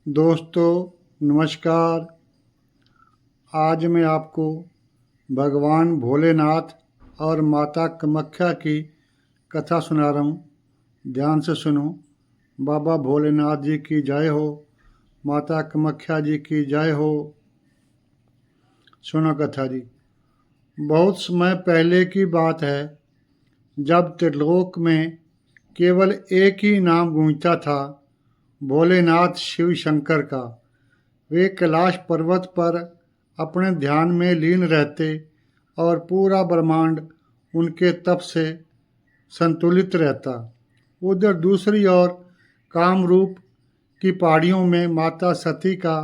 दोस्तों नमस्कार। आज मैं आपको भगवान भोलेनाथ और माता कामाख्या की कथा सुना रहा हूँ। ध्यान से सुनो। बाबा भोलेनाथ जी की जय हो, माता कामाख्या जी की जय हो। सुनो कथा जी। बहुत समय पहले की बात है, जब त्रिलोक में केवल एक ही नाम गूंजता था, भोलेनाथ शिव शंकर का। वे कैलाश पर्वत पर अपने ध्यान में लीन रहते और पूरा ब्रह्मांड उनके तप से संतुलित रहता। उधर दूसरी ओर कामरूप की पहाड़ियों में माता सती का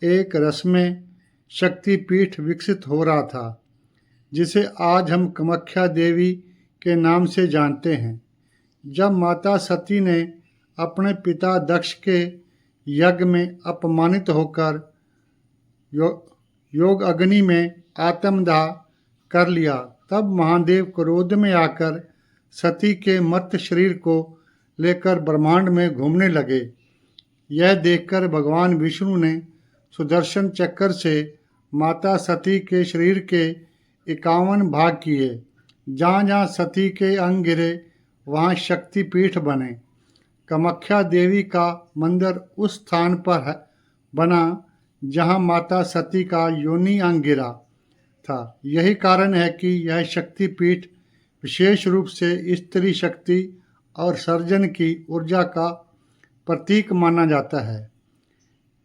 एक रसमय शक्तिपीठ विकसित हो रहा था, जिसे आज हम कामाख्या देवी के नाम से जानते हैं। जब माता सती ने अपने पिता दक्ष के यज्ञ में अपमानित होकर योग अग्नि में आत्मदाह कर लिया, तब महादेव क्रोध में आकर सती के मर्त शरीर को लेकर ब्रह्मांड में घूमने लगे। यह देखकर भगवान विष्णु ने सुदर्शन चक्र से माता सती के शरीर के 51 भाग किए। जहाँ जहाँ सती के अंग गिरे वहाँ शक्तिपीठ बने। कामाख्या देवी का मंदिर उस स्थान पर बना जहाँ माता सती का योनि अंग गिरा था। यही कारण है कि यह शक्तिपीठ विशेष रूप से स्त्री शक्ति और सर्जन की ऊर्जा का प्रतीक माना जाता है।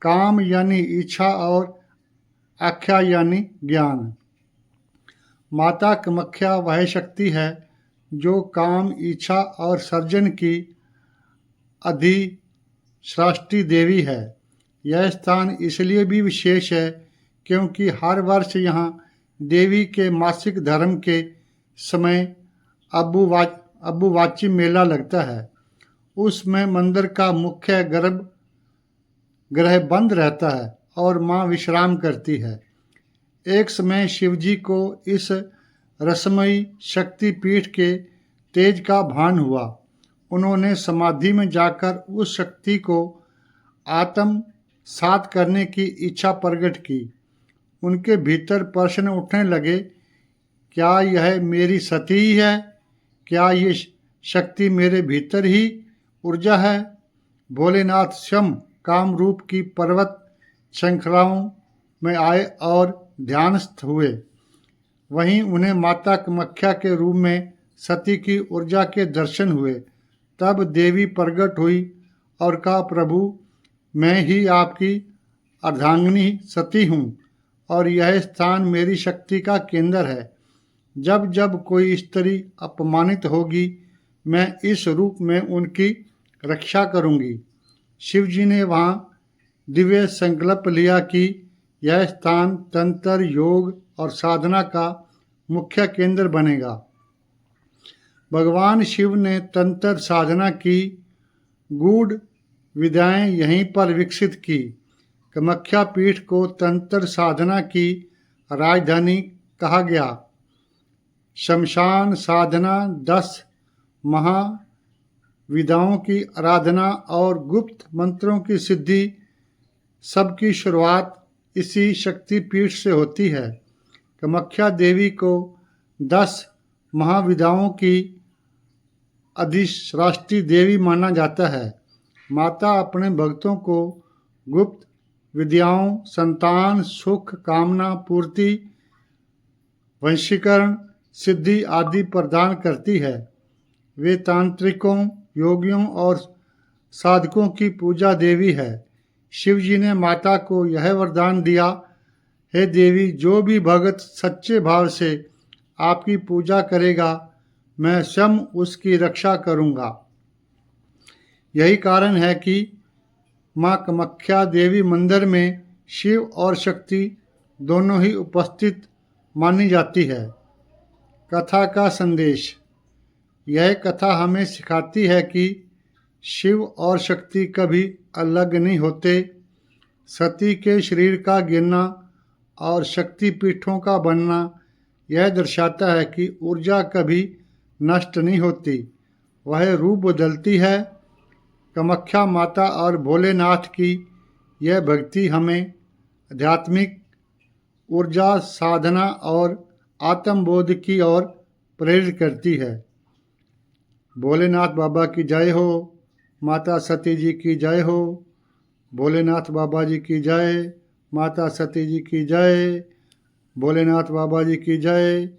काम यानी इच्छा और आख्या यानी ज्ञान। माता कामाख्या वह शक्ति है जो काम, इच्छा और सर्जन की अधिष्ठात्री देवी है। यह स्थान इसलिए भी विशेष है क्योंकि हर वर्ष यहाँ देवी के मासिक धर्म के समय अम्बुबाची मेला लगता है। उसमें मंदिर का मुख्य गर्भगृह बंद रहता है और माँ विश्राम करती है। एक समय शिवजी को इस रसमयी शक्तिपीठ के तेज का भान हुआ। उन्होंने समाधि में जाकर उस शक्ति को आत्मसात करने की इच्छा प्रकट की। उनके भीतर प्रश्न उठने लगे, क्या यह मेरी सती ही है? क्या ये शक्ति मेरे भीतर ही ऊर्जा है? भोलेनाथ स्वयं कामरूप की पर्वत श्रृंखलाओं में आए और ध्यानस्थ हुए। वहीं उन्हें माता कामाख्या के रूप में सती की ऊर्जा के दर्शन हुए। तब देवी प्रकट हुई और कहा, प्रभु, मैं ही आपकी अर्धांगिनी सती हूँ और यह स्थान मेरी शक्ति का केंद्र है। जब जब कोई स्त्री अपमानित होगी, मैं इस रूप में उनकी रक्षा करूँगी। शिवजी ने वहाँ दिव्य संकल्प लिया कि यह स्थान तंत्र, योग और साधना का मुख्य केंद्र बनेगा। भगवान शिव ने तंत्र साधना की गूढ़ विद्याएं यहीं पर विकसित की। कामाख्या पीठ को तंत्र साधना की राजधानी कहा गया। शमशान साधना, 10 महाविद्याओं की आराधना और गुप्त मंत्रों की सिद्धि, सबकी शुरुआत इसी शक्तिपीठ से होती है। कामाख्या देवी को 10 महाविद्याओं की अधिष्ठात्री देवी माना जाता है। माता अपने भक्तों को गुप्त विद्याओं, संतान, सुख, कामना पूर्ति, वशीकरण, सिद्धि आदि प्रदान करती है। वे तांत्रिकों, योगियों और साधकों की पूजा देवी है। शिवजी ने माता को यह वरदान दिया, हे देवी, जो भी भक्त सच्चे भाव से आपकी पूजा करेगा, मैं स्वयं उसकी रक्षा करूँगा। यही कारण है कि माँ कामाख्या देवी मंदिर में शिव और शक्ति दोनों ही उपस्थित मानी जाती है। कथा का संदेश। यह कथा हमें सिखाती है कि शिव और शक्ति कभी अलग नहीं होते। सती के शरीर का गिरना और शक्तिपीठों का बनना यह दर्शाता है कि ऊर्जा कभी नष्ट नहीं होती, वह रूप बदलती है। कामाख्या माता और भोलेनाथ की यह भक्ति हमें आध्यात्मिक ऊर्जा, साधना और आत्मबोध की ओर प्रेरित करती है। भोलेनाथ बाबा की जय हो, माता सती जी की जय हो, भोलेनाथ बाबा जी की जय, माता सती जी की जय, भोलेनाथ बाबा जी की जय।